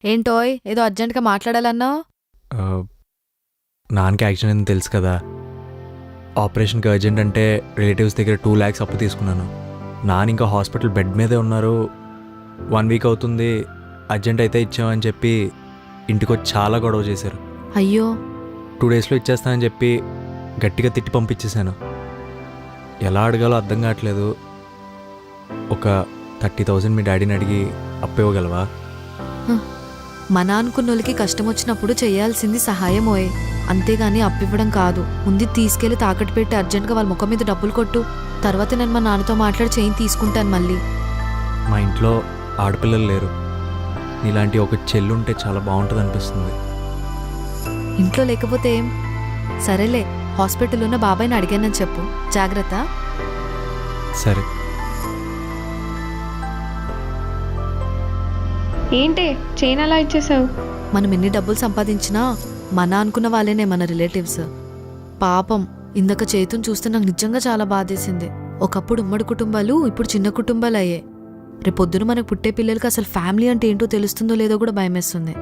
ఏంటోయ్ ఏదో అర్జెంట్గా మాట్లాడాలన్నావు? ఆ, నాన్నకి యాక్సిడెంట్ అయింది తెలుసు కదా. ఆపరేషన్కి అర్జెంట్ అంటే రిలేటివ్స్ దగ్గర 2 lakhs అప్పు తీసుకున్నాను. నాన్న ఇంకా హాస్పిటల్ బెడ్ మీదే ఉన్నారు. 1 week అవుతుంది, అర్జెంట్ అయితే ఇచ్చామని చెప్పి ఇంటికి వచ్చి చాలా గొడవ చేశారు. అయ్యో 2 daysలో ఇచ్చేస్తానని చెప్పి గట్టిగా తిట్టి పంపించేశాను. ఎలా అడగాలో అర్థం కావట్లేదు. ఒక 30,000 మీ డాడీని అడిగి అప్పు ఇవ్వగలవా? మన అనుకున్నోళ్ళకి కష్టం వచ్చినప్పుడు చేయాల్సింది సహాయమోయే, అంతేగాని అప్పివ్వడం కాదు. ముందు తీసుకెళ్లి తాకట్టు పెట్టి అర్జెంట్గా వాళ్ళ ముఖం మీద డబ్బులు కొట్టు. తర్వాత నేను మా నాన్నతో మాట్లాడి చైన్ తీసుకుంటాను మళ్ళీ. మా ఇంట్లో ఆడపిల్లలు లేరు. నీలాంటి ఒక చెల్లుంటే చాలా బాగుంటుంది అనిపిస్తుంది. ఇంట్లో లేకపోతే ఏం? సరేలే, హాస్పిటల్ ఉన్న బాబాయ్ని అడిగానని చెప్పు. జాగ్రత్త. సరే. ఏంటే చైన్ అలా ఇచ్చేసావు? మనం ఎన్ని డబ్బులు సంపాదించినా మన అనుకున్న వాళ్ళేనే మన రిలేటివ్స్. పాపం ఇందాక చేతుని చూస్తే నాకు నిజంగా చాలా బాధేసింది. ఒకప్పుడు ఉమ్మడి కుటుంబాలు ఇప్పుడు చిన్న కుటుంబాలు అయ్యాయి. రేపొద్దున మనకు పుట్టే పిల్లలకి అసలు ఫ్యామిలీ అంటే ఏంటో తెలుస్తుందో లేదో కూడా భయమేస్తుంది.